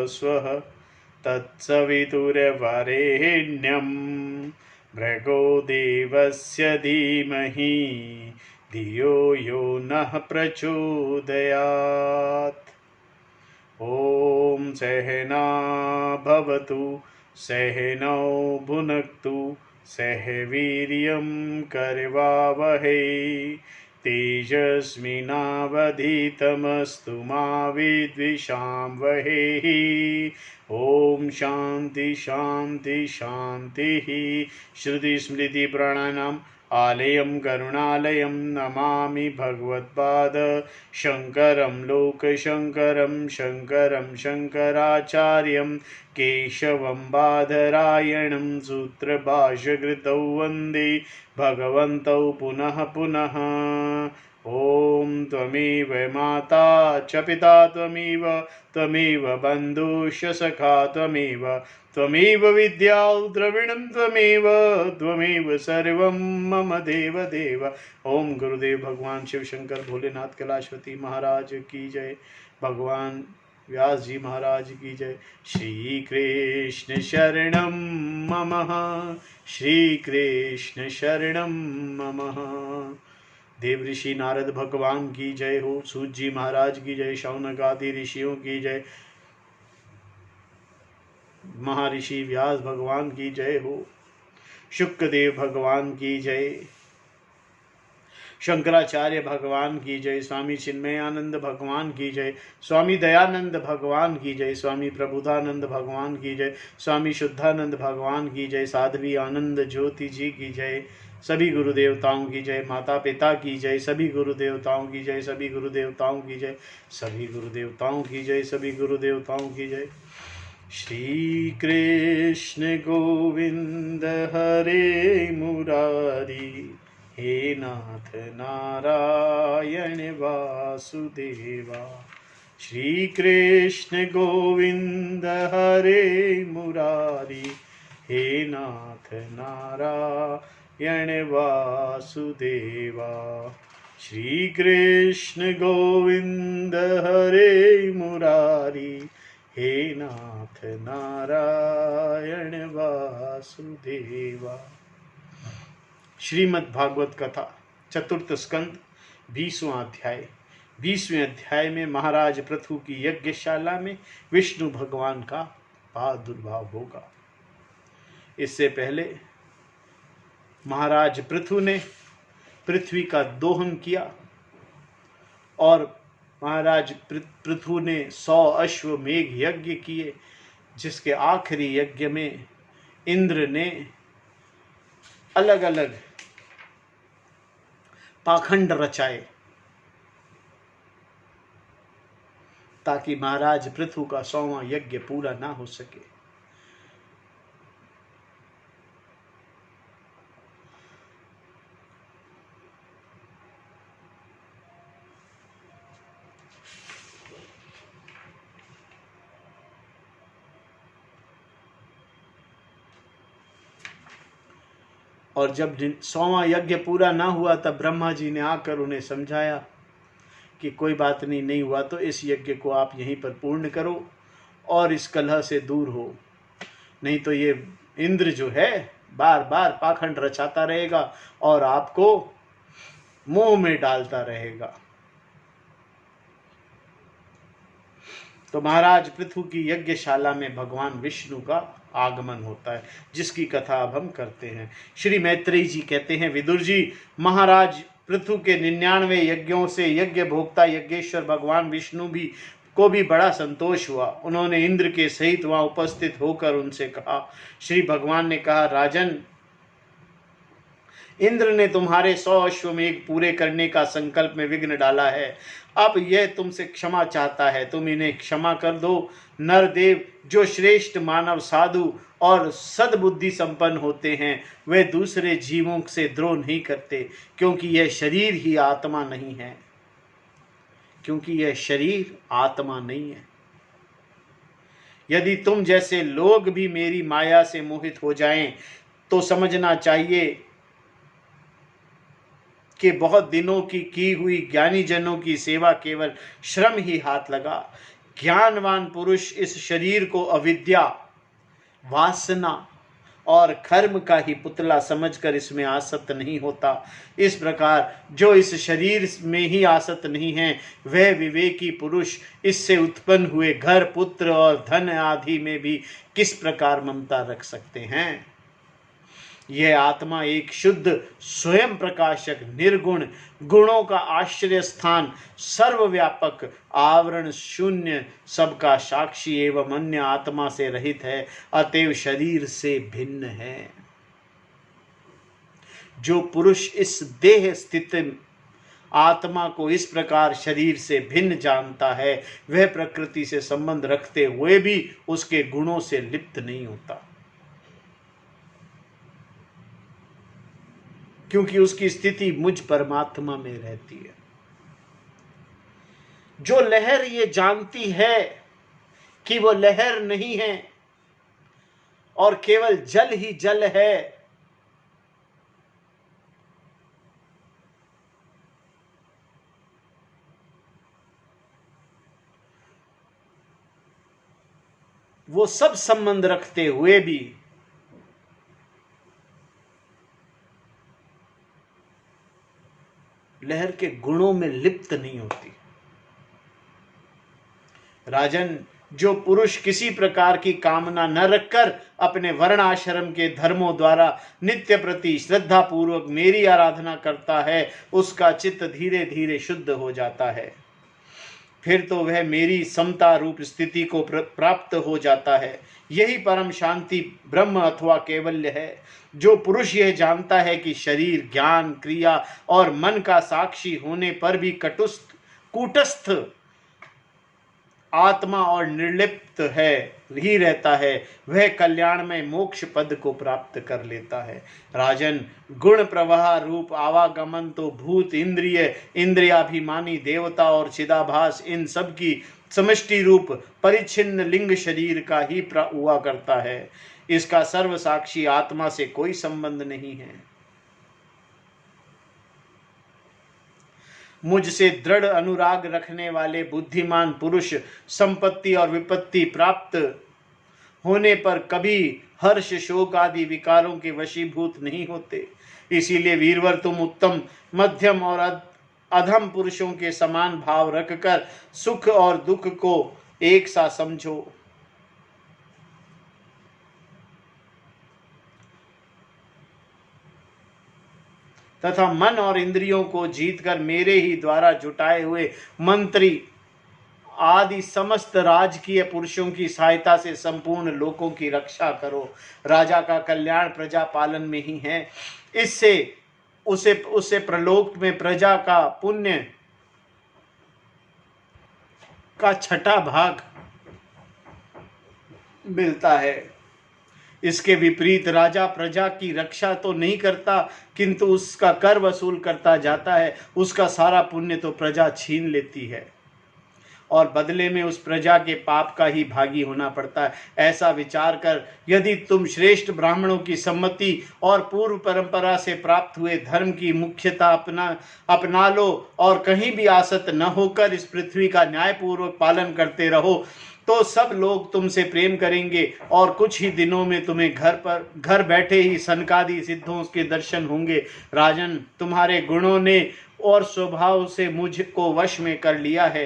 स्वः तत्सवितुर्वरेण्यं भृगो देवस्य धीमहि धियो यो नः प्रचोदयात्। ॐ सहना भवतु सहनौ भुनक्तु सह वीर्यं करवावहै तेजस्विनावधीतमस्तु मा विद्विषावहै। ओम शांति शांति शांतिः। श्रुति स्मृति पुराणानाम् आलयं करुणालयं नमामि भगवत्पाद शंकरं लोकशंकरं शंकरं शंकराचार्यं केशवं बादरायणं सूत्रभाष्यकृतौ वन्दे भगवन्तौ पुनः पुनः। ओम त्वमेव माता च पिता त्वमेव बन्धुश्च सखा त्वमेव विद्या द्रविणं त्वमेव सर्वं मम देव देव। ओम गुरुदेव भगवान शिव शंकर भोलेनाथ कैलाशपति महाराज की जय। भगवान व्यास जी महाराज की जय। श्री कृष्ण शरणं मम श्री कृष्ण शरणं मम। देव ऋषि नारद भगवान की जय हो। सूत जी महाराज की जय। शौनक आदि ऋषियों की जय। महर्षि व्यास भगवान की जय हो। शुक्रदेव भगवान की जय। शंकराचार्य भगवान की जय। स्वामी चिन्मयानंद भगवान की जय। स्वामी दयानंद भगवान की जय। स्वामी प्रबुधानंद भगवान की जय। स्वामी शुद्धानंद भगवान की जय। साध्वी आनंद ज्योति जी की जय। सभी गुरु देवताओं की जय। माता पिता की जय। सभी गुरु देवताओं की जय। सभी गुरु देवताओं की जय। सभी गुरु देवताओं की जय। सभी गुरु देवताओं की जय। श्री कृष्ण गोविंद हरे मुरारी हे नाथ नारायण वासुदेवा। श्री कृष्ण गोविंद हरे मुरारी हे नाथ नारायण वासुदेवा। श्री कृष्ण गोविंद हरे मुरारी हे नाथ नारायण वासुदेवा। श्रीमद् भागवत कथा चतुर्थ स्कंद 20वां अध्याय। 20वें अध्याय में महाराज पृथु की यज्ञशाला में विष्णु भगवान का प्रादुर्भाव होगा। इससे पहले महाराज पृथु ने पृथ्वी का दोहन किया और महाराज पृथु ने 100 अश्वमेघ यज्ञ किए, जिसके आखिरी यज्ञ में इंद्र ने अलग अलग पाखंड रचाए ताकि महाराज पृथु का 100वां यज्ञ पूरा ना हो सके। और जब 100वां यज्ञ पूरा ना हुआ तब ब्रह्मा जी ने आकर उन्हें समझाया कि कोई बात नहीं हुआ तो इस यज्ञ को आप यहीं पर पूर्ण करो और इस कलह से दूर हो, नहीं तो ये इंद्र जो है बार बार पाखंड रचाता रहेगा और आपको मोह में डालता रहेगा। तो महाराज पृथु की यज्ञशाला में भगवान विष्णु का आगमन होता है, जिसकी कथा अब हम करते हैं। श्री मैत्रेयी जी कहते हैं, विदुर जी, महाराज पृथु के 99 यज्ञों से यज्ञ भोक्ता यज्ञेश्वर भगवान विष्णु को भी बड़ा संतोष हुआ। उन्होंने इंद्र के सहित वहां उपस्थित होकर उनसे कहा। श्री भगवान ने कहा, राजन, इंद्र ने तुम्हारे 100 अश्वमेघ पूरे करने का संकल्प में विघ्न डाला है। अब यह तुमसे क्षमा चाहता है, तुम इन्हें क्षमा कर दो। नरदेव, जो श्रेष्ठ मानव साधु और सद्बुद्धि संपन्न होते हैं, वे दूसरे जीवों से द्रोह नहीं करते, क्योंकि यह शरीर ही आत्मा नहीं है। क्योंकि यह शरीर आत्मा नहीं है। यदि तुम जैसे लोग भी मेरी माया से मोहित हो जाएं, तो समझना चाहिए कि बहुत दिनों की हुई ज्ञानी जनों की सेवा केवल श्रम ही हाथ लगा। ज्ञानवान पुरुष इस शरीर को अविद्या, वासना और कर्म का ही पुतला समझकर इसमें आसक्त नहीं होता। इस प्रकार जो इस शरीर में ही आसक्त नहीं है, वह विवेकी पुरुष इससे उत्पन्न हुए घर, पुत्र और धन आदि में भी किस प्रकार ममता रख सकते हैं। यह आत्मा एक शुद्ध, स्वयं प्रकाशक, निर्गुण, गुणों का आश्रय स्थान, सर्वव्यापक, आवरण शून्य, सबका साक्षी एवं अन्य आत्मा से रहित है, अतएव शरीर से भिन्न है। जो पुरुष इस देह स्थित आत्मा को इस प्रकार शरीर से भिन्न जानता है, वह प्रकृति से संबंध रखते हुए भी उसके गुणों से लिप्त नहीं होता, क्योंकि उसकी स्थिति मुझ परमात्मा में रहती है। जो लहर ये जानती है कि वो लहर नहीं है और केवल जल ही जल है, वो सब संबंध रखते हुए भी लहर के गुणों में लिप्त नहीं होती। राजन, जो पुरुष किसी प्रकार की कामना न रखकर अपने वर्ण आश्रम के धर्मों द्वारा नित्य प्रति श्रद्धा पूर्वक मेरी आराधना करता है, उसका चित्त धीरे धीरे शुद्ध हो जाता है। फिर तो वह मेरी समता रूप स्थिति को प्राप्त हो जाता है। यही परम शांति, ब्रह्म अथवा कैवल्य है। जो पुरुष यह जानता है कि शरीर, ज्ञान, क्रिया और मन का साक्षी होने पर भी कूटस्थ आत्मा और निर्लिप्त ही रहता है, वह कल्याण में मोक्ष पद को प्राप्त कर लेता है। राजन, गुण प्रवाह रूप आवागमन तो भूत, इंद्रिय, इंद्रियाभिमानी, देवता और चिदाभास, इन सब की समष्टि रूप परिच्छिन्न लिंग शरीर का ही हुआ करता है। इसका सर्व साक्षी आत्मा से कोई संबंध नहीं है। मुझसे दृढ़ अनुराग रखने वाले बुद्धिमान पुरुष संपत्ति और विपत्ति प्राप्त होने पर कभी हर्ष, शोक आदि विकारों के वशीभूत नहीं होते। इसीलिए वीरवर, तुम उत्तम, मध्यम और अधम पुरुषों के समान भाव रखकर सुख और दुख को एक सा समझो। तथा मन और इंद्रियों को जीतकर मेरे ही द्वारा जुटाए हुए मंत्री आदि समस्त राजकीय पुरुषों की सहायता से संपूर्ण लोकों की रक्षा करो। राजा का कल्याण प्रजा पालन में ही है। इससे उसे प्रलोक में प्रजा का पुण्य का 6वां भाग मिलता है। इसके विपरीत राजा प्रजा की रक्षा तो नहीं करता, किंतु उसका कर वसूल करता जाता है। उसका सारा पुण्य तो प्रजा छीन लेती है और बदले में उस प्रजा के पाप का ही भागी होना पड़ता है। ऐसा विचार कर यदि तुम श्रेष्ठ ब्राह्मणों की सम्मति और पूर्व परंपरा से प्राप्त हुए धर्म की मुख्यता अपना लो और कहीं भी आसक्त न होकर इस पृथ्वी का न्यायपूर्वक पालन करते रहो, तो सब लोग तुमसे प्रेम करेंगे और कुछ ही दिनों में तुम्हें घर बैठे ही सनकादि सिद्धों के दर्शन होंगे। राजन, तुम्हारे गुणों ने और स्वभाव से मुझको वश में कर लिया है,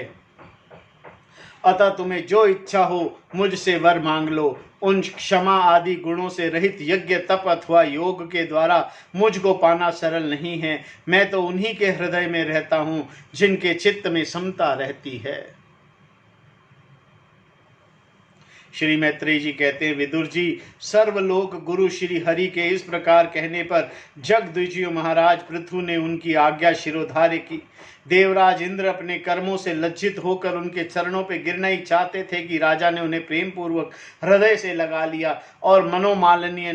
अतः तुम्हें जो इच्छा हो मुझसे वर मांग लो। उन क्षमा आदि गुणों से रहित यज्ञ, तप अथवा योग के द्वारा मुझको पाना सरल नहीं है। मैं तो उन्हीं के हृदय में रहता हूँ जिनके चित्त में समता रहती है। श्री मैत्रेय जी कहते हैं, विदुर जी, सर्वलोक गुरु श्री हरि के इस प्रकार कहने पर जगद्विजय महाराज पृथु ने उनकी आज्ञा शिरोधार्य की। देवराज इंद्र अपने कर्मों से लज्जित होकर उनके चरणों पे गिरना ही चाहते थे कि राजा ने उन्हें प्रेम पूर्वक हृदय से लगा लिया और मनोमालिन्य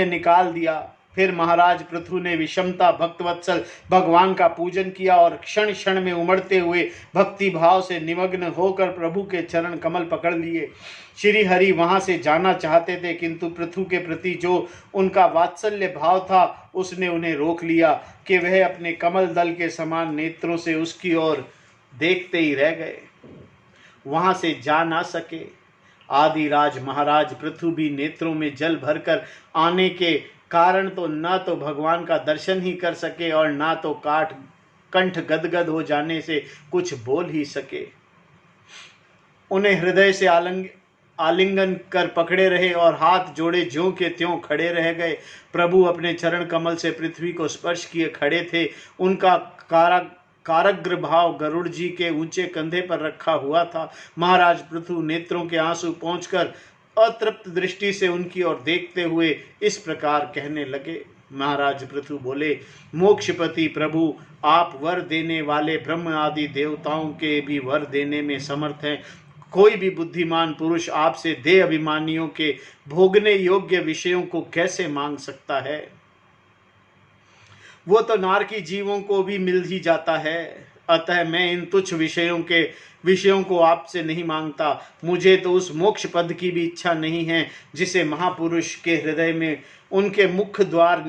निकाल दिया। फिर महाराज पृथु ने विषमता भक्तवत्सल भगवान का पूजन किया और क्षण क्षण में उमड़ते हुए भक्ति भाव से निमग्न होकर प्रभु के चरण कमल पकड़ लिए। श्री हरि वहां से जाना चाहते थे, किंतु पृथु के प्रति जो उनका वात्सल्य भाव था उसने उन्हें रोक लिया कि वह अपने कमल दल के समान नेत्रों से उसकी ओर देखते ही रह गए, वहां से जा ना सके। आदिराज महाराज पृथु भी नेत्रों में जल भरकर आने के कारण तो न तो भगवान का दर्शन ही कर सके और ना तो कंठ गदगद हो जाने से कुछ बोल ही सके। उन्हें हृदय से आलिंगन कर पकड़े रहे और हाथ जोड़े ज्यों के त्यों खड़े रह गए। प्रभु अपने चरण कमल से पृथ्वी को स्पर्श किए खड़े थे। उनका काराग्र भाव गरुड़ जी के ऊंचे कंधे पर रखा हुआ था। महाराज पृथु नेत्रों के आंसू पहुंचकर अतृप्त दृष्टि से उनकी ओर देखते हुए इस प्रकार कहने लगे। महाराज पृथु बोले, मोक्षपति प्रभु, आप वर देने वाले ब्रह्म आदि देवताओं के भी वर देने में समर्थ हैं। कोई भी बुद्धिमान पुरुष आपसे देह अभिमानियों के भोगने योग्य विषयों को कैसे मांग सकता है? वो तो नारकी जीवों को भी मिल ही जाता है। अतः मैं इन तुच्छ विषयों को आपसे नहीं मांगता। मुझे तो उस मोक्ष पद की भी इच्छा नहीं है जिसे महापुरुष के हृदय में उनके मुख द्वार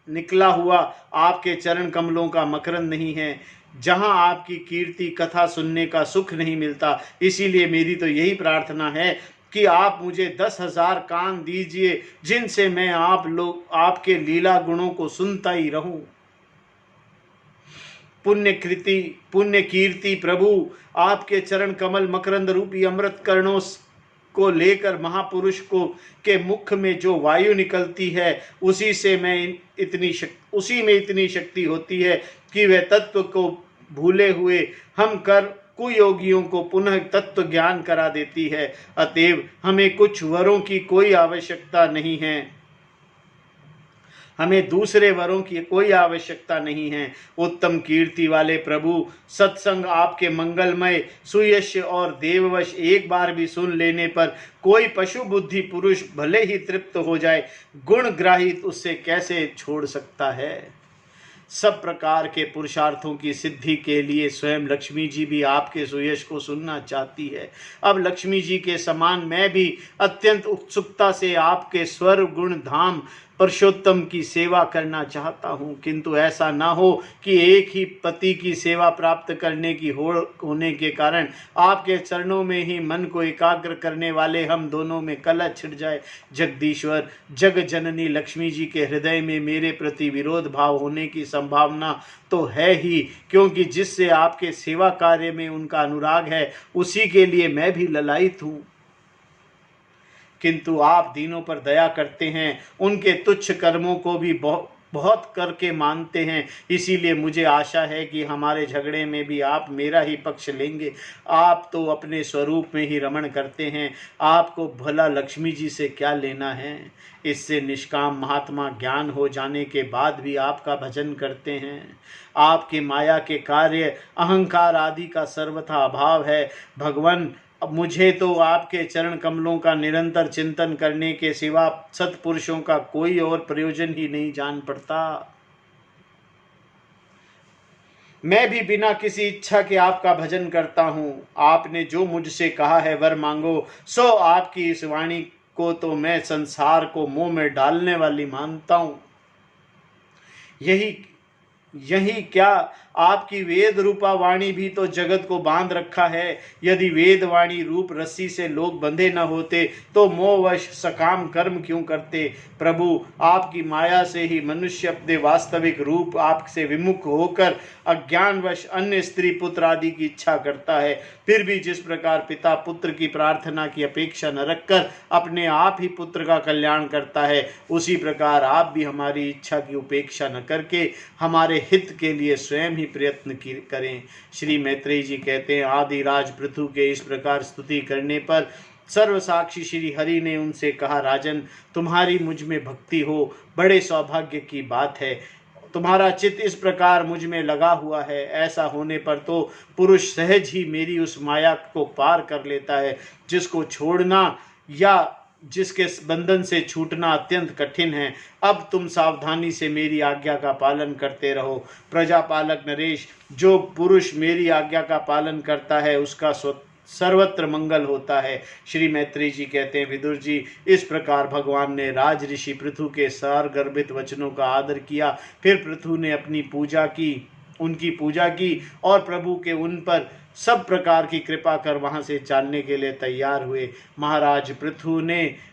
निकला हुआ आपके चरण कमलों का मकरंद नहीं है, जहां आपकी कीर्ति कथा सुनने का सुख नहीं मिलता। इसीलिए मेरी तो यही प्रार्थना है कि आप मुझे 10,000 कान दीजिए, जिनसे मैं आपके लीला गुणों को सुनता ही रहूं। पुण्य कीर्ति प्रभु, आपके चरण कमल मकरंद रूपी अमृत कर्णों को लेकर महापुरुष के मुख में जो वायु निकलती है, उसी में इतनी शक्ति होती है कि वह तत्व को भूले हुए हम कुयोगियों को पुनः तत्व ज्ञान करा देती है। अतएव हमें कुछ वरों की कोई आवश्यकता नहीं है, हमें दूसरे वरों की कोई आवश्यकता नहीं है। उत्तम कीर्ति वाले प्रभु, सत्संग आपके मंगलमय सुयश और देववश एक बार भी सुन लेने पर कोई पशु बुद्धि पुरुष भले ही तृप्त हो जाए, गुण ग्राहित उससे कैसे छोड़ सकता है? सब प्रकार के पुरुषार्थों की सिद्धि के लिए स्वयं लक्ष्मी जी भी आपके सुयश को सुनना चाहती है। अब लक्ष्मी जी के समान मैं भी अत्यंत उत्सुकता से आपके स्वर गुण धाम पुरुषोत्तम की सेवा करना चाहता हूँ, किंतु ऐसा ना हो कि एक ही पति की सेवा प्राप्त करने की होने के कारण आपके चरणों में ही मन को एकाग्र करने वाले हम दोनों में कलह छिड़ जाए। जगदीश्वर, जग जननी लक्ष्मी जी के हृदय में मेरे प्रति विरोध भाव होने की संभावना तो है ही, क्योंकि जिससे आपके सेवा कार्य में उनका अनुराग है उसी के लिए मैं भी ललायित हूँ। किंतु आप दीनों पर दया करते हैं, उनके तुच्छ कर्मों को भी बहुत करके मानते हैं। इसीलिए मुझे आशा है कि हमारे झगड़े में भी आप मेरा ही पक्ष लेंगे। आप तो अपने स्वरूप में ही रमण करते हैं, आपको भला लक्ष्मी जी से क्या लेना है? इससे निष्काम महात्मा ज्ञान हो जाने के बाद भी आपका भजन करते हैं। आपके माया के कार्य अहंकार आदि का सर्वथा अभाव है। भगवान, अब मुझे तो आपके चरण कमलों का निरंतर चिंतन करने के सिवा सत्पुरुषों का कोई और प्रयोजन ही नहीं जान पड़ता। मैं भी बिना किसी इच्छा के आपका भजन करता हूँ। आपने जो मुझसे कहा है वर मांगो, सो आपकी इस वाणी को तो मैं संसार को मुंह में डालने वाली मानता हूँ। यही क्या आपकी वेद रूपा वाणी भी तो जगत को बांध रखा है। यदि वेद वाणी रूप रस्सी से लोग बंधे न होते तो मोहवश सकाम कर्म क्यों करते? प्रभु, आपकी माया से ही मनुष्य अपने वास्तविक रूप आपसे विमुख होकर अज्ञानवश अन्य स्त्री पुत्र आदि की इच्छा करता है। फिर भी जिस प्रकार पिता पुत्र की प्रार्थना की अपेक्षा न रखकर अपने आप ही पुत्र का कल्याण करता है, उसी प्रकार आप भी हमारी इच्छा की उपेक्षा न करके हमारे हित के लिए स्वयं ही प्रयत्न करें। श्री मैत्रेयी जी कहते हैं, आदिराज पृथु के इस प्रकार स्तुति करने पर सर्वसाक्षी श्री हरि ने उनसे कहा, राजन, तुम्हारी मुझ में भक्ति हो, बड़े सौभाग्य की बात है। तुम्हारा चित्त इस प्रकार मुझ में लगा हुआ है। ऐसा होने पर तो पुरुष सहज ही मेरी उस माया को पार कर लेता है, जिसको छोड़ना या जिसके बंधन से छूटना अत्यंत कठिन है। अब तुम सावधानी से मेरी आज्ञा का पालन करते रहो। प्रजापालक नरेश, जो पुरुष मेरी आज्ञा का पालन करता है उसका सर्वत्र मंगल होता है। श्री मैत्रेयी जी कहते हैं, विदुर जी, इस प्रकार भगवान ने राज ऋषि पृथु के सार गर्भित वचनों का आदर किया। फिर पृथु ने अपनी पूजा की उनकी पूजा की और प्रभु के उन पर सब प्रकार की कृपा कर वहां से चालने के लिए तैयार हुए। महाराज पृथु ने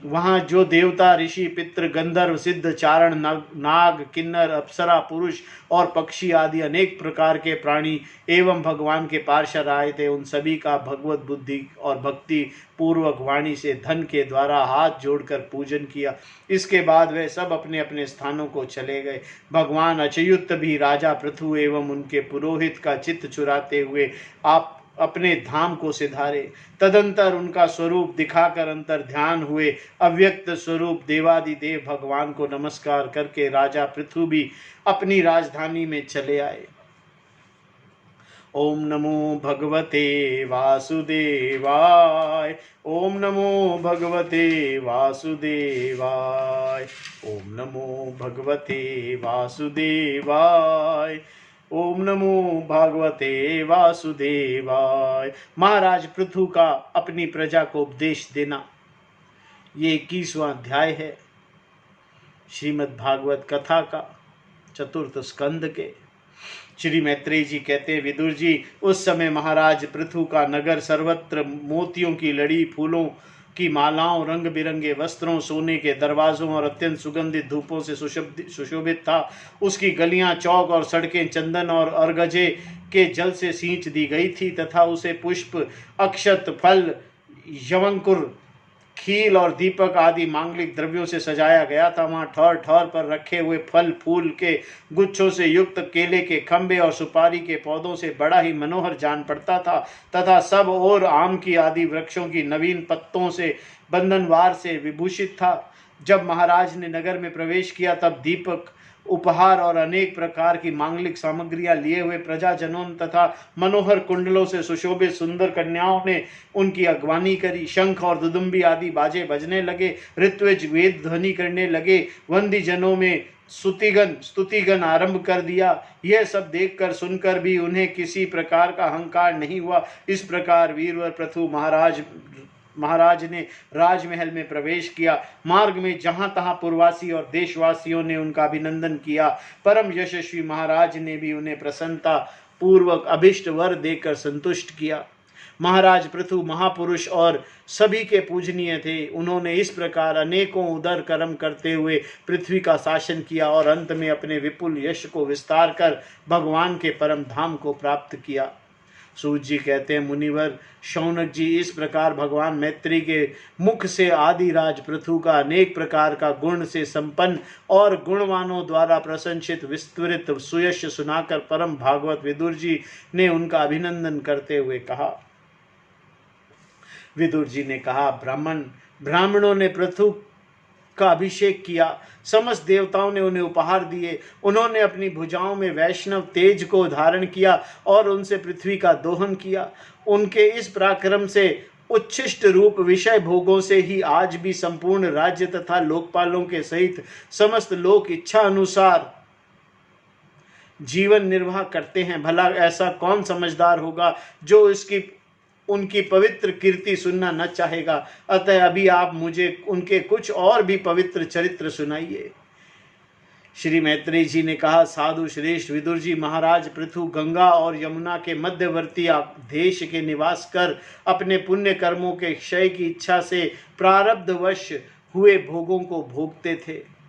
वहाँ जो देवता, ऋषि, पितृ, गंधर्व, सिद्ध, चारण, नाग, किन्नर, अप्सरा, पुरुष और पक्षी आदि अनेक प्रकार के प्राणी एवं भगवान के पार्षद आए थे, उन सभी का भगवत बुद्धि और भक्ति पूर्वक वाणी से धन के द्वारा हाथ जोड़कर पूजन किया। इसके बाद वे सब अपने अपने स्थानों को चले गए। भगवान अच्युत भी राजा पृथु एवं उनके पुरोहित का चित्त चुराते हुए आप अपने धाम को सिधारे। तदंतर उनका स्वरूप दिखाकर अंतर ध्यान हुए। अव्यक्त स्वरूप देवादिदेव भगवान को नमस्कार करके राजा पृथु भी अपनी राजधानी में चले आए। ओम नमो भगवते वासुदेवाय। ओम नमो भगवते वासुदेवाय। ओम नमो भगवते वासुदेवाय। ओम नमो भगवते वासुदेवाय। महाराज पृथु का अपनी प्रजा को उपदेश देना, ये 21वां अध्याय है श्रीमद् भागवत कथा का, चतुर्थ स्कंद के। श्री मैत्रेय जी कहते हैं, विदुर जी, उस समय महाराज पृथु का नगर सर्वत्र मोतियों की लड़ी, फूलों की मालाओं, रंग बिरंगे वस्त्रों, सोने के दरवाजों और अत्यंत सुगंधित धूपों से सुशोभित था। उसकी गलियां, चौक और सड़कें चंदन और अर्गजे के जल से सींच दी गई थी तथा उसे पुष्प, अक्षत, फल, यवंकुर, खील और दीपक आदि मांगलिक द्रव्यों से सजाया गया था। वहाँ ठौर ठौर पर रखे हुए फल फूल के गुच्छों से युक्त केले के खंभे और सुपारी के पौधों से बड़ा ही मनोहर जान पड़ता था तथा सब और आम की आदि वृक्षों की नवीन पत्तों से बंधनवार से विभूषित था। जब महाराज ने नगर में प्रवेश किया तब दीपक, उपहार और अनेक प्रकार की मांगलिक सामग्रियां लिए हुए प्रजाजनों तथा मनोहर कुंडलों से सुशोभित सुंदर कन्याओं ने उनकी अगवानी करी। शंख और दुदुम्बी आदि बाजे बजने लगे, ऋत्विज वेद ध्वनि करने लगे, वंदी जनों में स्तुतिगण आरंभ कर दिया। यह सब देखकर सुनकर भी उन्हें किसी प्रकार का अहंकार नहीं हुआ। इस प्रकार वीरवर पृथु महाराज ने राजमहल में प्रवेश किया। मार्ग में जहां तहां पुरवासी और देशवासियों ने उनका अभिनंदन किया। परम यशस्वी महाराज ने भी उन्हें प्रसन्नता पूर्वक अभिष्ट वर देकर संतुष्ट किया। महाराज पृथु महापुरुष और सभी के पूजनीय थे। उन्होंने इस प्रकार अनेकों उदर कर्म करते हुए पृथ्वी का शासन किया और अंत में अपने विपुल यश को विस्तार कर भगवान के परम धाम को प्राप्त किया। सूत जी कहते हैं, मुनिवर शौनक जी, इस प्रकार भगवान मैत्री के मुख से आदिराज पृथु का अनेक प्रकार का गुण से संपन्न और गुणवानों द्वारा प्रशंसित विस्तृत सुयश सुनाकर परम भागवत विदुर जी ने उनका अभिनंदन करते हुए कहा। विदुर जी ने कहा, ब्राह्मणों ने पृथु का अभिषेक किया, समस्त देवताओं ने उन्हें उपहार दिए। उन्होंने अपनी भुजाओं में वैष्णव तेज को धारण किया और उनसे पृथ्वी का दोहन किया। उनके इस पराक्रम से उच्छिष्ट रूप विषय भोगों से ही आज भी संपूर्ण राज्य तथा लोकपालों के सहित समस्त लोक इच्छा अनुसार जीवन निर्वाह करते हैं। भला ऐसा कौन समझदार होगा जो उनकी पवित्र कीर्ति सुनना न चाहेगा। अतः अभी आप मुझे उनके कुछ और भी पवित्र चरित्र सुनाइए। श्री मैत्रेय जी ने कहा, साधु श्रेष्ठ विदुर जी, महाराज पृथु गंगा और यमुना के मध्यवर्ती देश के निवास कर अपने पुण्य कर्मों के क्षय की इच्छा से प्रारब्धवश हुए भोगों को भोगते थे।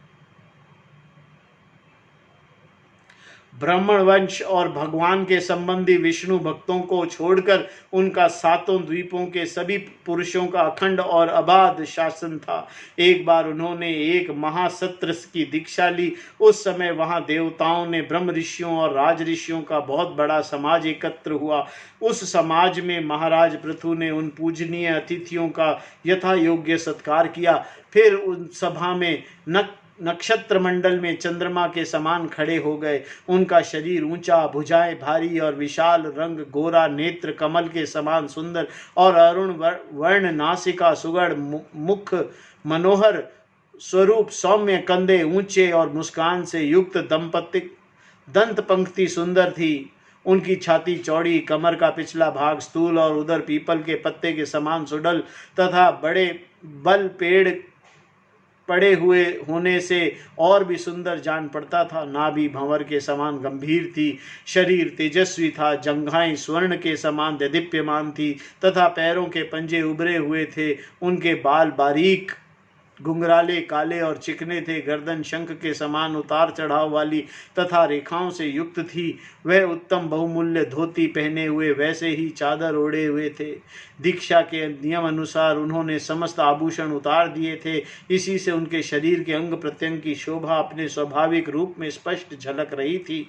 ब्राह्मण वंश और भगवान के संबंधी विष्णु भक्तों को छोड़कर उनका सातों द्वीपों के सभी पुरुषों का अखंड और अबाध शासन था। एक बार उन्होंने एक महासत्र की दीक्षा ली। उस समय वहां देवताओं ने ब्रह्म ऋषियों और राज ऋषियों का बहुत बड़ा समाज एकत्र हुआ। उस समाज में महाराज पृथु ने उन पूजनीय अतिथियों का यथा योग्य सत्कार किया। फिर उन सभा में नक्षत्र मंडल में चंद्रमा के समान खड़े हो गए। उनका शरीर ऊंचा, भुजाएं भारी और विशाल, रंग गोरा, नेत्र कमल के समान सुंदर और अरुण वर्ण, नासिका सुगढ़, मुख मनोहर, स्वरूप सौम्य, कंधे ऊंचे और मुस्कान से युक्त दंत पंक्ति सुंदर थी। उनकी छाती चौड़ी, कमर का पिछला भाग स्थूल और उदर पीपल के पत्ते के समान सुडल तथा बड़े बल पेड़ पड़े हुए होने से और भी सुंदर जान पड़ता था। नाभि भंवर के समान गंभीर थी, शरीर तेजस्वी था, जंघाएं स्वर्ण के समान देदीप्यमान थी तथा पैरों के पंजे उभरे हुए थे। उनके बाल बारीक घुंघराले काले और चिकने थे। गर्दन शंख के समान उतार चढ़ाव वाली तथा रेखाओं से युक्त थी। वह उत्तम बहुमूल्य धोती पहने हुए वैसे ही चादर ओढ़े हुए थे। दीक्षा के नियम अनुसार उन्होंने समस्त आभूषण उतार दिए थे। इसी से उनके शरीर के अंग प्रत्यंग की शोभा अपने स्वाभाविक रूप में स्पष्ट झलक रही थी।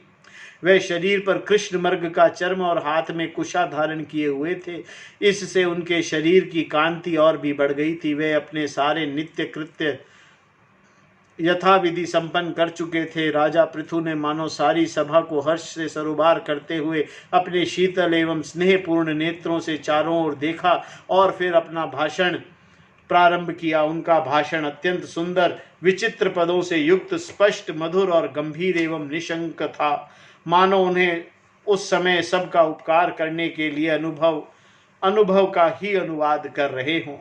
वह शरीर पर कृष्ण मृग का चर्म और हाथ में कुशा धारण किए हुए थे। इससे उनके शरीर की कांति और भी बढ़ गई थी। वे अपने सारे नित्य कृत्य यथाविधि संपन्न कर चुके थे। राजा पृथु ने मानो सारी सभा को हर्ष से सरोबार करते हुए अपने शीतल एवं स्नेहपूर्ण नेत्रों से चारों ओर देखा और फिर अपना भाषण प्रारंभ किया। उनका भाषण अत्यंत सुंदर विचित्र पदों से युक्त, स्पष्ट, मधुर और गंभीर एवं निशंक था, मानो उन्हें उस समय सबका उपकार करने के लिए अनुभव का ही अनुवाद कर रहे हों।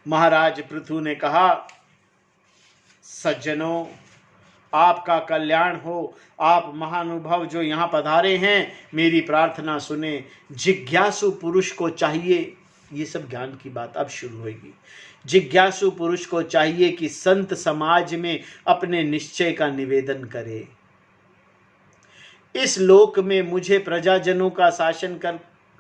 महाराज पृथु ने कहा, सज्जनों, आपका कल्याण हो। आप महानुभाव जो यहाँ पधारे हैं, मेरी प्रार्थना सुने। जिज्ञासु पुरुष को चाहिए, ये सब ज्ञान की बात अब शुरू होगी। जिज्ञासु पुरुष को चाहिए कि संत समाज में अपने निश्चय का निवेदन करे। इस लोक में मुझे प्रजाजनों का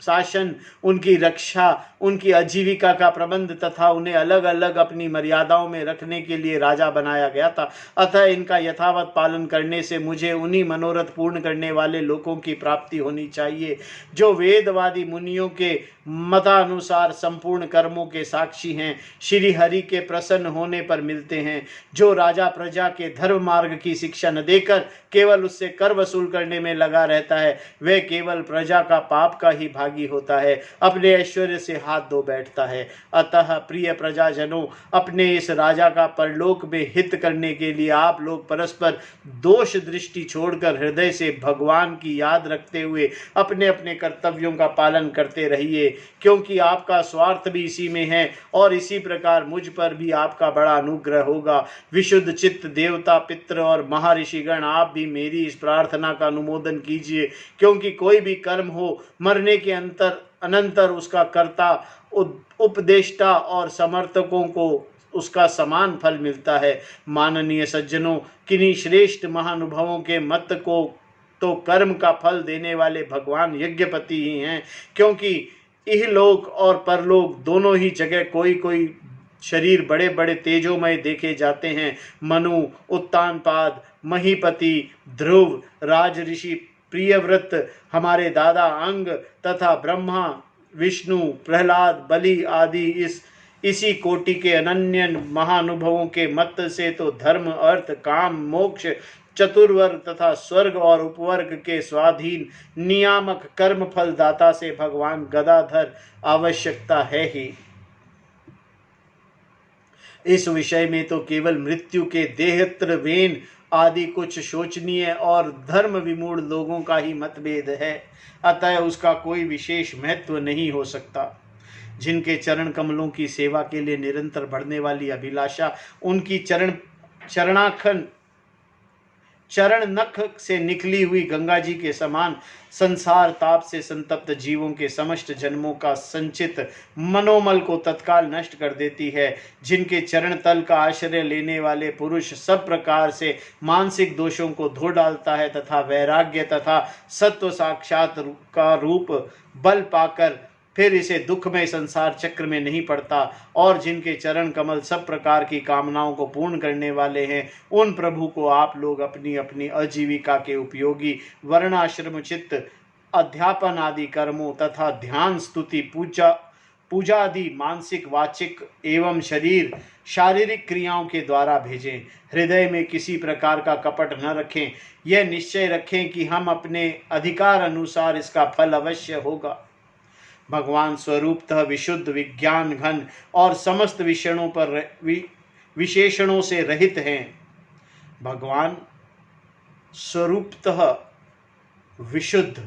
शासन, उनकी रक्षा, उनकी आजीविका का प्रबंध तथा उन्हें अलग अलग अपनी मर्यादाओं में रखने के लिए राजा बनाया गया था। अतः इनका यथावत पालन करने से मुझे उन्हीं मनोरथ पूर्ण करने वाले लोगों की प्राप्ति होनी चाहिए जो वेदवादी मुनियों के मतानुसार संपूर्ण कर्मों के साक्षी हैं, श्री हरि के प्रसन्न होने पर मिलते हैं। जो राजा प्रजा के धर्म मार्ग की शिक्षा न देकर केवल उससे कर वसूल करने में लगा रहता है, वह केवल प्रजा का पाप का ही भागी होता है, अपने ऐश्वर्य से हाथ धो बैठता है। अतः प्रिय प्रजाजनों, अपने इस राजा का परलोक में हित करने के लिए आप लोग परस्पर दोष दृष्टि छोड़कर हृदय से भगवान की याद रखते हुए अपने अपने कर्तव्यों का पालन करते रहिए, क्योंकि आपका स्वार्थ भी इसी में है और इसी प्रकार मुझ पर भी आपका बड़ा अनुग्रह होगा। विशुद्ध चित्त देवता, पितृ और महर्षिगण, आप भी मेरी इस प्रार्थना का अनुमोदन कीजिए, क्योंकि कोई भी कर्म हो, मरने के अनंतर उसका कर्ता, उपदेष्टा और समर्थकों को उसका समान फल मिलता है। माननीय सज्जनों, किन्हीं श्रेष्ठ महानुभावों के मत को तो कर्म का फल देने वाले भगवान यज्ञपति ही हैं, क्योंकि इहलोक और परलोक दोनों ही जगह कोई कोई शरीर बड़े बड़े तेजोमय देखे जाते हैं। मनु, उत्तानपाद, महीपति, ध्रुव, राज ऋषि प्रियव्रत, हमारे दादा अंग तथा ब्रह्मा, विष्णु, प्रहलाद, बलि आदि इसी कोटि के अनन्य महानुभवों के मत से तो धर्म, अर्थ, काम, मोक्ष, चतुर्वर्ग तथा स्वर्ग और उपवर्ग के स्वाधीन नियामक कर्म फल दाता से भगवान गदाधर आवश्यकता है ही। इस विषय में तो केवल मृत्यु के देहत्र वेन आदि कुछ शोचनीय और धर्म विमूढ़ लोगों का ही मतभेद है, अतः उसका कोई विशेष महत्व नहीं हो सकता। जिनके चरण कमलों की सेवा के लिए निरंतर बढ़ने वाली अभिलाषा, उनकी चरण नख से निकली हुई गंगा जी के समान संसार ताप से संतप्त जीवों के समस्त जन्मों का संचित मनोमल को तत्काल नष्ट कर देती है। जिनके चरण तल का आश्रय लेने वाले पुरुष सब प्रकार से मानसिक दोषों को धो डालता है तथा वैराग्य तथा सत्व साक्षात का रूप बल पाकर फिर इसे दुखमय संसार चक्र में नहीं पड़ता, और जिनके चरण कमल सब प्रकार की कामनाओं को पूर्ण करने वाले हैं, उन प्रभु को आप लोग अपनी अपनी आजीविका के उपयोगी वर्णाश्रम चित्त अध्यापन आदि कर्मों तथा ध्यान, स्तुति, पूजा आदि मानसिक, वाचिक एवं शारीरिक क्रियाओं के द्वारा भेजें। हृदय में किसी प्रकार का कपट न रखें। यह निश्चय रखें कि हम अपने अधिकार अनुसार इसका फल अवश्य होगा। भगवान स्वरूपतः विशुद्ध, विज्ञान घन और समस्त विशेषणों से रहित हैं। भगवान स्वरूपतः विशुद्ध,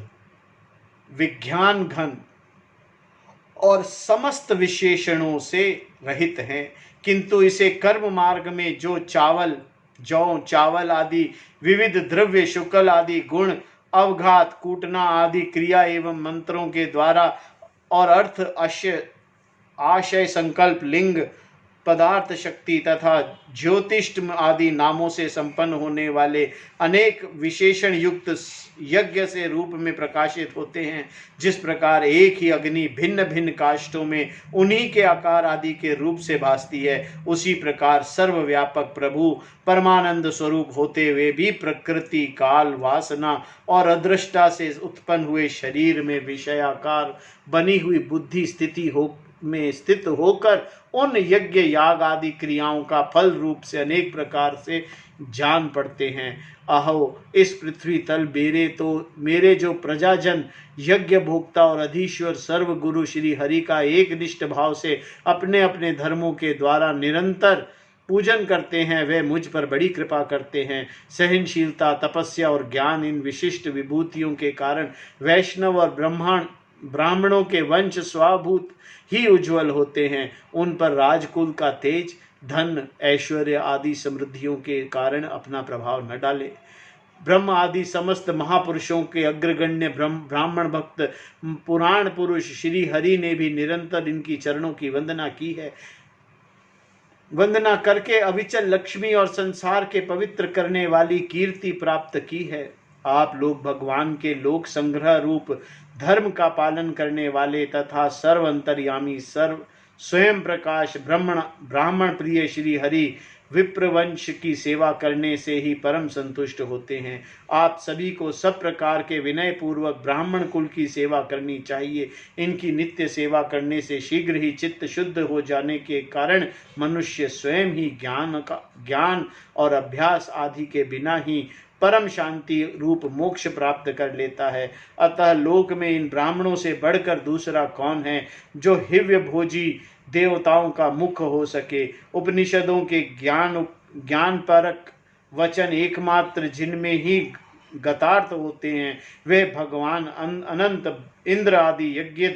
विज्ञान घन और समस्त विशेषणों से रहित हैं। किंतु इसे कर्म मार्ग में जो जौ चावल आदि विविध द्रव्य शुक्ल आदि गुण अवघात कूटना आदि क्रिया एवं मंत्रों के द्वारा और अर्थ आशय संकल्प लिंग पदार्थ शक्ति तथा ज्योतिष्म आदि नामों से संपन्न होने वाले अनेक विशेषण युक्त यज्ञ से रूप में प्रकाशित होते हैं। जिस प्रकार एक ही अग्नि भिन्न भिन्न काष्ठों में उन्हीं के आकार आदि के रूप से भासती है, उसी प्रकार सर्वव्यापक प्रभु परमानंद स्वरूप होते हुए भी प्रकृति काल वासना और अदृष्टा से उत्पन्न हुए शरीर में विषयाकार बनी हुई बुद्धि में स्थित होकर उन यज्ञ याग आदि क्रियाओं का फल रूप से अनेक प्रकार से जान पड़ते हैं। अहो, इस पृथ्वी तल मेरे जो प्रजाजन यज्ञ भोक्ता और अधीश्वर सर्व गुरु श्री हरि का एक निष्ठ भाव से अपने अपने धर्मों के द्वारा निरंतर पूजन करते हैं, वे मुझ पर बड़ी कृपा करते हैं। सहनशीलता तपस्या और ज्ञान इन विशिष्ट विभूतियों के कारण वैष्णव और ब्राह्मणों के वंश स्वाभूत ही उज्जवल होते हैं। उन पर राजकुल का तेज धन ऐश्वर्य आदि समृद्धियों के कारण अपना प्रभाव न डाले। ब्रह्म आदि समस्त महापुरुषों के अग्रगण्य ब्राह्मण भक्त पुराण पुरुष श्री हरि ने भी निरंतर इनकी चरणों की वंदना की है। वंदना करके अविचल लक्ष्मी और संसार के पवित्र करने वाली कीर्ति प्राप्त की है। आप लोग भगवान के लोक संग्रह रूप धर्म का पालन करने वाले तथा सर्व अंतर्यामी स्वयं प्रकाश ब्राह्मण प्रिय श्री हरि विप्रवंश की सेवा करने से ही परम संतुष्ट होते हैं। आप सभी को सब प्रकार के विनय पूर्वक ब्राह्मण कुल की सेवा करनी चाहिए। इनकी नित्य सेवा करने से शीघ्र ही चित्त शुद्ध हो जाने के कारण मनुष्य स्वयं ही ज्ञान और अभ्यास आदि के बिना ही परम शांति रूप मोक्ष प्राप्त कर लेता है। अतः लोक में इन ब्राह्मणों से बढ़कर दूसरा कौन है जो हिव्य भोजी देवताओं का मुख हो सके। उपनिषदों के ज्ञान परक वचन एकमात्र जिनमें ही गतार्थ होते हैं, वे भगवान अनंत इंद्र आदि यज्ञ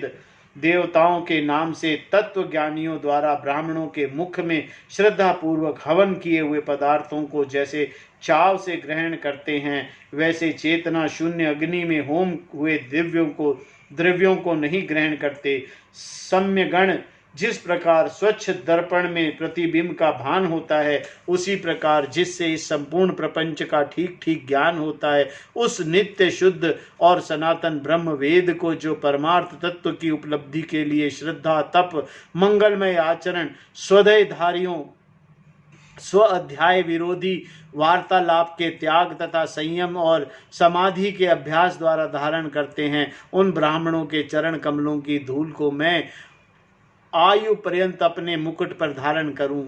देवताओं के नाम से तत्व ज्ञानियों द्वारा ब्राह्मणों के मुख में श्रद्धा पूर्वक हवन किए हुए पदार्थों को जैसे चाव से ग्रहण करते हैं, वैसे चेतना शून्य अग्नि में होम हुए द्रव्यों को नहीं ग्रहण करते। सम्यगण जिस प्रकार स्वच्छ दर्पण में प्रतिबिंब का भान होता है, उसी प्रकार जिससे इस संपूर्ण प्रपंच का ठीक ठीक ज्ञान होता है, उस नित्य शुद्ध और सनातन ब्रह्म वेद को जो परमार्थ तत्व की उपलब्धि के लिए श्रद्धा तप मंगलमय आचरण स्वदयधारियों स्व अध्याय विरोधी वार्तालाप के त्याग तथा संयम और समाधि के अभ्यास द्वारा धारण करते हैं, उन ब्राह्मणों के चरण कमलों की धूल को मैं आयु पर्यंत अपने मुकुट पर धारण करूं,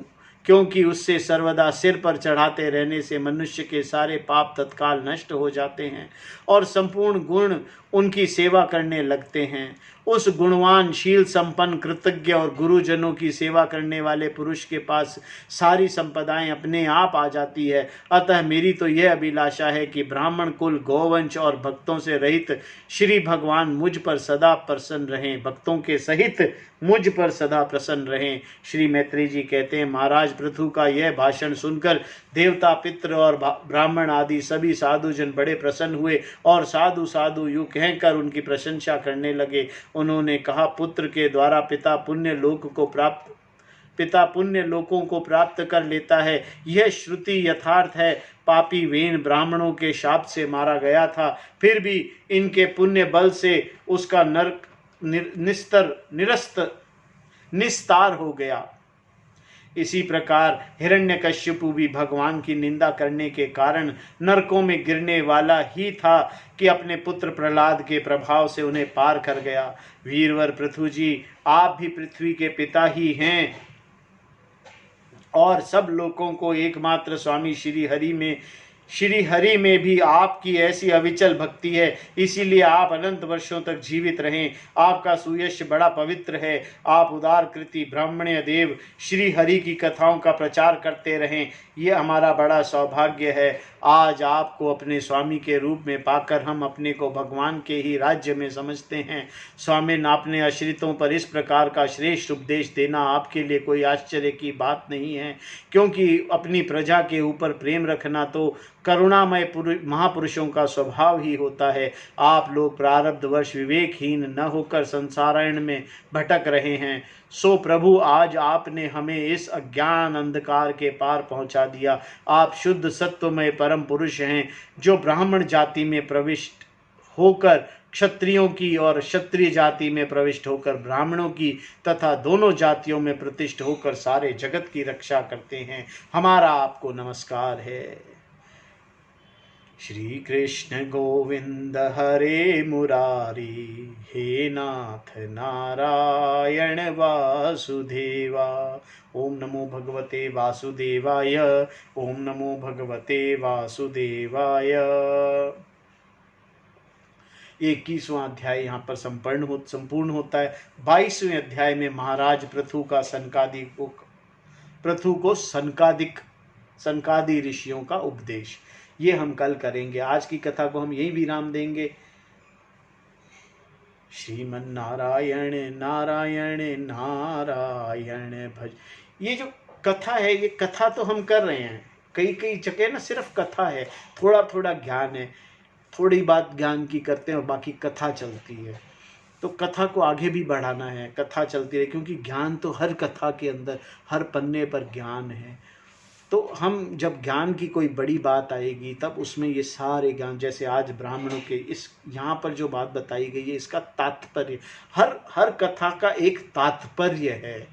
क्योंकि उससे सर्वदा सिर पर चढ़ाते रहने से मनुष्य के सारे पाप तत्काल नष्ट हो जाते हैं और संपूर्ण गुण उनकी सेवा करने लगते हैं। उस गुणवान शील संपन्न कृतज्ञ और गुरुजनों की सेवा करने वाले पुरुष के पास सारी संपदाएं अपने आप आ जाती है। अतः मेरी तो यह अभिलाषा है कि ब्राह्मण कुल गोवंश और भक्तों से रहित श्री भगवान मुझ पर सदा प्रसन्न रहें, भक्तों के सहित मुझ पर सदा प्रसन्न रहें। श्री मैत्री जी कहते हैं, महाराज पृथु का यह भाषण सुनकर देवता पितृ और ब्राह्मण आदि सभी साधुजन बड़े प्रसन्न हुए और साधु साधु यूं कहकर उनकी प्रशंसा करने लगे। उन्होंने कहा, पुत्र के द्वारा पिता पुण्य लोकों को प्राप्त कर लेता है, यह श्रुति यथार्थ है। पापी वेन ब्राह्मणों के शाप से मारा गया था, फिर भी इनके पुण्य बल से उसका नरक निस्तार हो गया। इसी प्रकार हिरण्यकश्यपु भी भगवान की निंदा करने के कारण नरकों में गिरने वाला ही था कि अपने पुत्र प्रहलाद के प्रभाव से उन्हें पार कर गया। वीरवर पृथु जी, आप भी पृथ्वी के पिता ही हैं और सब लोगों को एकमात्र स्वामी श्री हरि में श्री हरि में भी आपकी ऐसी अविचल भक्ति है, इसीलिए आप अनंत वर्षों तक जीवित रहें। आपका सुयश बड़ा पवित्र है। आप उदार कृति ब्राह्मण्य देव श्री हरि की कथाओं का प्रचार करते रहें, ये हमारा बड़ा सौभाग्य है। आज आपको अपने स्वामी के रूप में पाकर हम अपने को भगवान के ही राज्य में समझते हैं। स्वामी ने अपने आश्रितों पर इस प्रकार का श्रेष्ठ उपदेश देना आपके लिए कोई आश्चर्य की बात नहीं है, क्योंकि अपनी प्रजा के ऊपर प्रेम रखना तो करुणामय महापुरुषों का स्वभाव ही होता है। आप लोग प्रारब्धवश विवेकहीन न होकर संसारायण में भटक रहे हैं, सो प्रभु आज आपने हमें इस अज्ञान अंधकार के पार पहुंचा दिया। आप शुद्ध सत्वमय परम पुरुष हैं, जो ब्राह्मण जाति में प्रविष्ट होकर क्षत्रियों की और क्षत्रिय जाति में प्रविष्ट होकर ब्राह्मणों की तथा दोनों जातियों में प्रतिष्ठित होकर सारे जगत की रक्षा करते हैं। हमारा आपको नमस्कार है। श्री कृष्ण गोविंद हरे मुरारी, हे नाथ नारायण वासुदेवा। ओम नमो भगवते वासुदेवाय, ओम नमो भगवते वासुदेवाय। 21वां अध्याय यहाँ पर संपूर्ण होता है। 22वें अध्याय में महाराज पृथु को सनकादि ऋषियों का उपदेश, ये हम कल करेंगे। आज की कथा को हम यही विराम देंगे। श्रीमन नारायण नारायण नारायण भज। ये जो कथा है, ये कथा तो हम कर रहे हैं, कई कई जगह ना सिर्फ कथा है, थोड़ा थोड़ा ज्ञान है, थोड़ी बात ज्ञान की करते हैं और बाकी कथा चलती है। तो कथा को आगे भी बढ़ाना है, कथा चलती है, क्योंकि ज्ञान तो हर कथा के अंदर, हर पन्ने पर ज्ञान है। तो हम जब ज्ञान की कोई बड़ी बात आएगी तब उसमें ये सारे ज्ञान, जैसे आज ब्राह्मणों के इस यहाँ पर जो बात बताई गई है, इसका तात्पर्य, हर कथा का एक तात्पर्य है,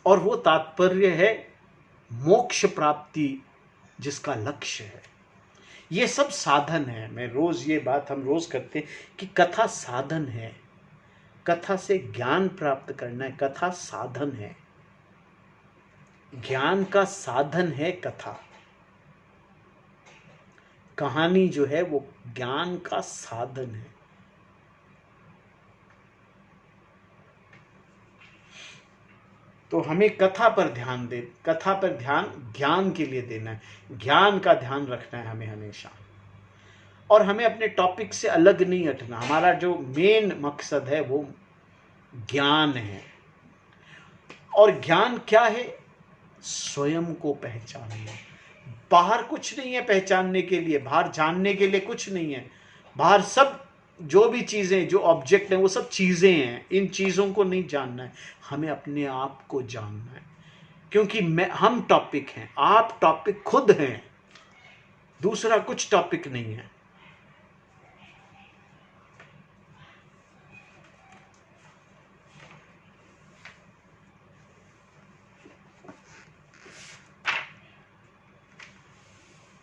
और वो तात्पर्य है मोक्ष प्राप्ति, जिसका लक्ष्य है। ये सब साधन है। मैं रोज ये बात हम रोज करते हैं कि कथा साधन है, कथा से ज्ञान प्राप्त करना है, कथा साधन है, ज्ञान का साधन है कथा। कहानी जो है वो ज्ञान का साधन है। तो हमें कथा पर ध्यान दे, कथा पर ध्यान ज्ञान के लिए देना है, ज्ञान का ध्यान रखना है हमें हमेशा, और हमें अपने टॉपिक से अलग नहीं हटना। हमारा जो मेन मकसद है वो ज्ञान है। और ज्ञान क्या है? स्वयं को पहचानना। बाहर कुछ नहीं है पहचानने के लिए, बाहर जानने के लिए कुछ नहीं है। बाहर सब जो भी चीजें, जो ऑब्जेक्ट हैं, वो सब चीजें हैं। इन चीजों को नहीं जानना है, हमें अपने आप को जानना है। क्योंकि हम टॉपिक हैं, आप टॉपिक खुद हैं, दूसरा कुछ टॉपिक नहीं है।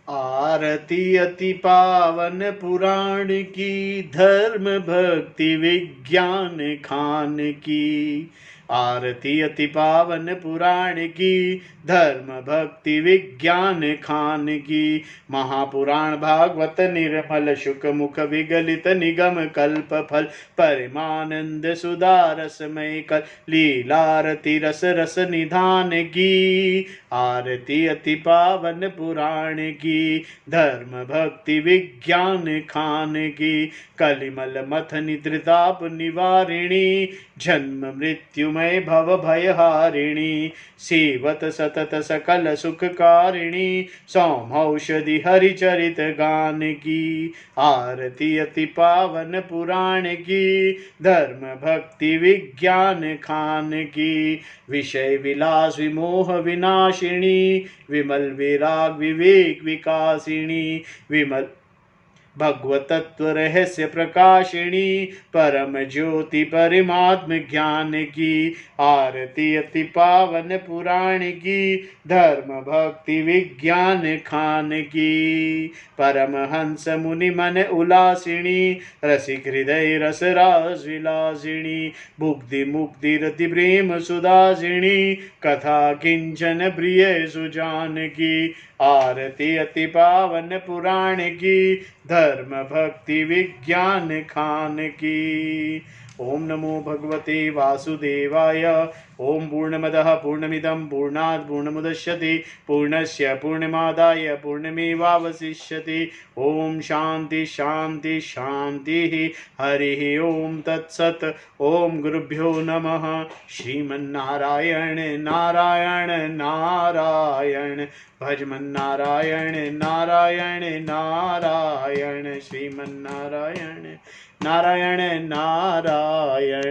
आरती अति पावन पुराण की, धर्म भक्ति विज्ञान खान की। आरती अति पावन पुराण की, धर्म भक्ति विज्ञान खान की। महापुराण भागवत निर्मल शुक मुख विगलित निगम कल्प फल, परमानंद सुदारसमय कल, लीलारती रस रस निधान की। आरती अति पावन पुराण की, धर्म भक्ति विज्ञान खान की। कलिमल मथ निद्रिताप निवारिणी, जन्म मृत्युमय भव भयहारिणी। सेवत सतत सकल सुखकारिणी, सौमौषधि हरिचरित गान की। आरती अति पावन पुराण की, धर्म भक्ति विज्ञान खान की। विषय विलास विमोह विनाशिनी, विमल विराग विवेक विकासिनी। भगवतत्व रहस्य प्रकाशिणी परम ज्योति परमात्म ज्ञान की आरती अति पावन पुराण की धर्म भक्ति विज्ञान खान की परमहंस मुनि मन उल्लासिनी रसिक हृदय रस रास विलासिनी भुक्ति मुक्ति रति प्रेम सुदासिनी कथा किंचन प्रिय सुजान की आरती अति पावन पुराण की धर्म भक्ति विज्ञान खान की। ओम नमो भगवते वासुदेवाय। ओम पूर्णमदः पूर्णमिदं पूर्णात् पूर्णमुदच्यते पूर्णस्य पूर्णमादाय पूर्णमेवावशिष्यते। ओम शांति शांति शांति। हरि ओम तत्सत्। ओम गुरुभ्यो नमः। श्रीमन्नारायण नारायण नारायण भजमन्नारायण नारायण नारायण श्रीमन्नारायण नारायण नारायण।